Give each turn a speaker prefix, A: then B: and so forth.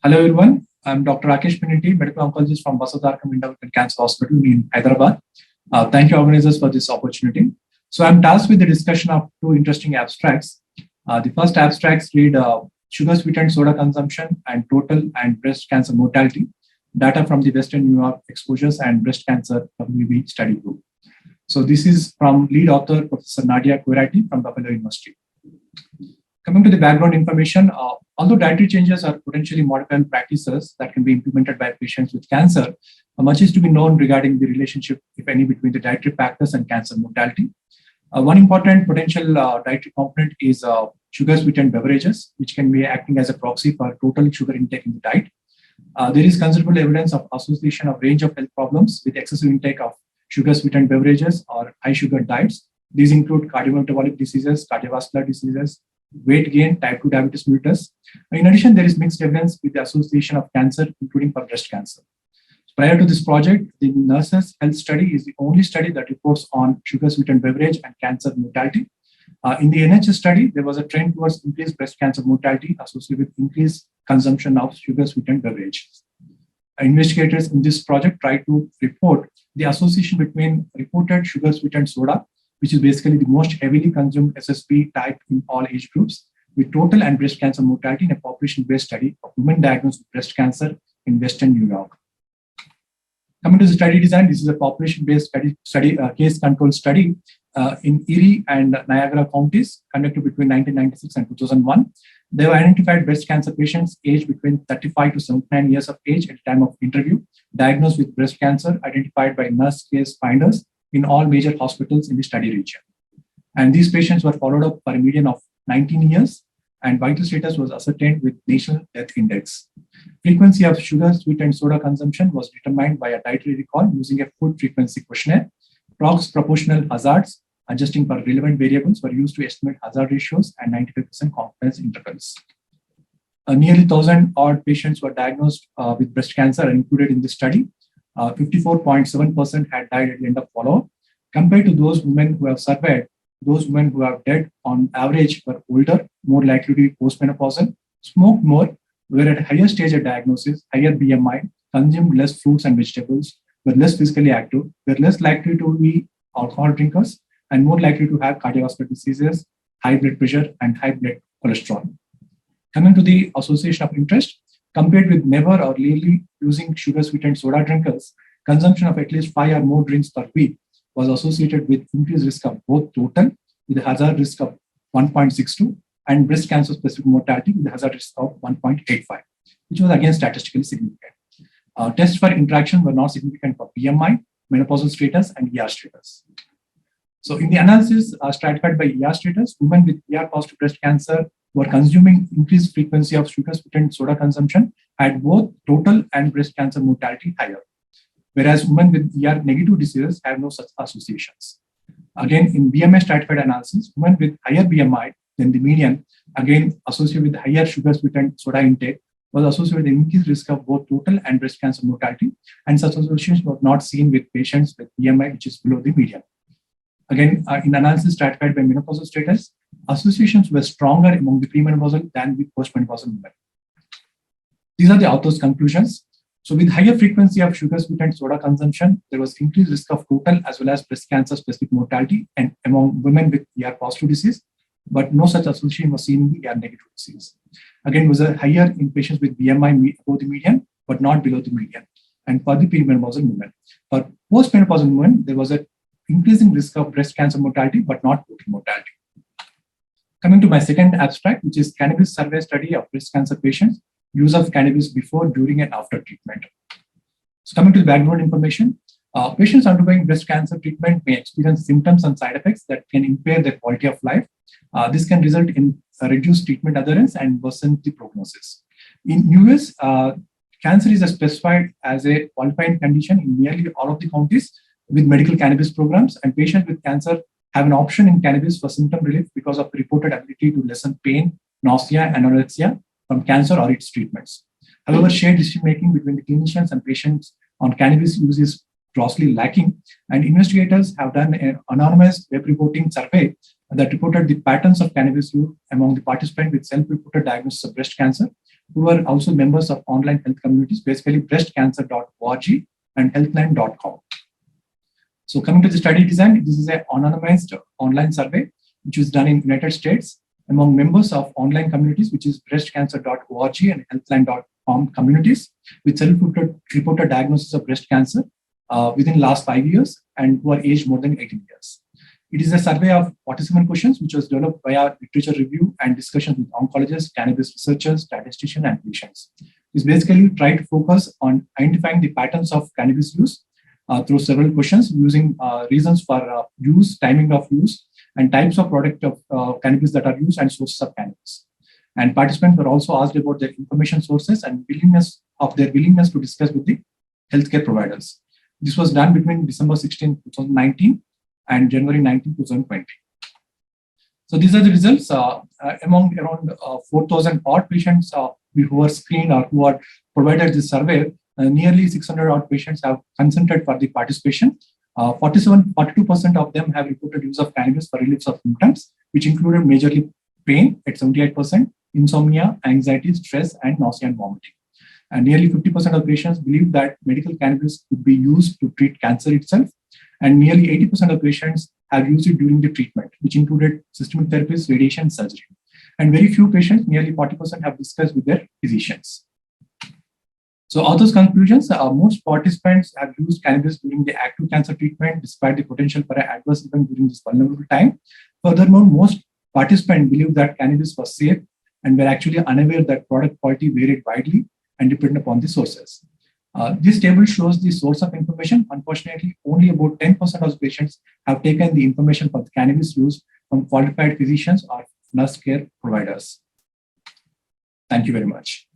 A: Hello everyone, I'm Dr. Rakesh Pinninti, medical oncologist from Basavdarkam Independent Cancer Hospital in Hyderabad. Thank you organizers for this opportunity. So I'm tasked with the discussion of two interesting abstracts. The first abstracts read sugar sweetened soda consumption and total and breast cancer mortality, data from the Western New York exposures and breast cancer WB study group. So this is from lead author, Professor Nadia Koirati from Buffalo University. Coming to the background information, although dietary changes are potentially modifiable practices that can be implemented by patients with cancer, much is to be known regarding the relationship, if any, between the dietary factors and cancer mortality. One important potential dietary component is sugar sweetened beverages, which can be acting as a proxy for total sugar intake in the diet. There is considerable evidence of association of range of health problems with excessive intake of sugar sweetened beverages or high sugar diets. These include cardiometabolic diseases, cardiovascular diseases, weight gain, type 2 diabetes mellitus. In addition, there is mixed evidence with the association of cancer, including for breast cancer. Prior to this project, the nurses' health study is the only study that reports on sugar-sweetened beverage and cancer mortality. In the NHS study, there was a trend towards increased breast cancer mortality associated with increased consumption of sugar-sweetened beverages. Investigators in this project tried to report the association between reported sugar-sweetened soda, which is basically the most heavily consumed SSP type in all age groups, with total and breast cancer mortality in a population-based study of women diagnosed with breast cancer in Western New York. Coming to the study design, this is a population-based study case-controlled study in Erie and Niagara counties conducted between 1996 and 2001. They have identified breast cancer patients aged between 35 to 79 years of age at the time of interview, diagnosed with breast cancer, identified by nurse case finders in all major hospitals in the study region. And these patients were followed up for a median of 19 years, and vital status was ascertained with National Death Index. Frequency of sugar, sweet, and soda consumption was determined by a dietary recall using a food frequency questionnaire. Prox proportional hazards, adjusting for relevant variables, were used to estimate hazard ratios and 95% confidence intervals. Nearly 1,000 odd patients were diagnosed with breast cancer and included in the study. 54.7% had died at the end of follow-up. Compared to those women who have survived, those women who have died on average were older, more likely to be postmenopausal, smoked more, were at higher stage of diagnosis, higher BMI, consumed less fruits and vegetables, were less physically active, were less likely to be alcohol drinkers, and more likely to have cardiovascular diseases, high blood pressure, and high blood cholesterol. Coming to the association of interest, compared with never or rarely using sugar-sweetened soda drinkers, consumption of at least 5 or more drinks per week was associated with increased risk of both total, with a hazard risk of 1.62, and breast cancer-specific mortality with a hazard risk of 1.85, which was again statistically significant. Tests for interaction were not significant for BMI, menopausal status, and ER status. So in the analysis stratified by ER status, women with ER-positive breast cancer were consuming increased frequency of sugar-sweetened soda consumption had both total and breast cancer mortality higher, whereas women with ER-negative diseases have no such associations. Again, in BMI stratified analysis, women with higher BMI than the median, again associated with higher sugar-sweetened soda intake, was associated with increased risk of both total and breast cancer mortality, and such associations were not seen with patients with BMI which is below the median. Again, in analysis stratified by menopausal status, associations were stronger among the premenopausal than with postmenopausal women. These are the author's conclusions. So with higher frequency of sugar-sweetened soda consumption, there was increased risk of total as well as breast cancer-specific mortality and among women with ER-positive disease, but no such association was seen in ER-negative disease. Again, was higher in patients with BMI above the median, but not below the median, and for the premenopausal women. For postmenopausal women, there was an increasing risk of breast cancer mortality, but not total mortality. Coming to my second abstract, which is Cannabis survey study of breast cancer patients, use of cannabis before, during, and after treatment. So coming to the background information, patients undergoing breast cancer treatment may experience symptoms and side effects that can impair their quality of life. This can result in reduced treatment adherence and worsen the prognosis. In US, cancer is specified as a qualifying condition in nearly all of the counties with medical cannabis programs, and patients with cancer have an option in cannabis for symptom relief because of the reported ability to lessen pain, nausea, and anorexia from cancer or its treatments. However, shared decision-making between the clinicians and patients on cannabis use is grossly lacking, and investigators have done an anonymous web reporting survey that reported the patterns of cannabis use among the participants with self-reported diagnosis of breast cancer, who were also members of online health communities, basically breastcancer.org and healthline.com. So coming to the study design, this is an anonymized online survey, which was done in United States among members of online communities, which is breastcancer.org and healthline.com communities with self-reported diagnosis of breast cancer within last 5 years and who are aged more than 18 years. It is a survey of participant questions, which was developed via literature review and discussion with oncologists, cannabis researchers, statisticians, and clinicians. It's basically try to focus on identifying the patterns of cannabis use through several questions using reasons for use, timing of use, and types of product of cannabis that are used and sources of cannabis. And participants were also asked about their information sources and their willingness to discuss with the healthcare providers. This was done between December 16, 2019 and January 19, 2020. So these are the results. Among around 4,000 odd patients who were screened or who are provided this survey, nearly 600 odd patients have consented for the participation. 42% of them have reported use of cannabis for relief of symptoms, which included majorly pain at 78%, insomnia, anxiety, stress, and nausea and vomiting. And nearly 50% of patients believe that medical cannabis could be used to treat cancer itself. And nearly 80% of patients have used it during the treatment, which included systemic therapies, radiation, surgery. And very few patients, nearly 40%, have discussed with their physicians. So authors' conclusions, most participants have used cannabis during the active cancer treatment, despite the potential for an adverse event during this vulnerable time. Furthermore, most participants believe that cannabis was safe and were actually unaware that product quality varied widely and depended upon the sources. This table shows the source of information. Unfortunately, only about 10% of patients have taken the information for the cannabis use from qualified physicians or nurse care providers. Thank you very much.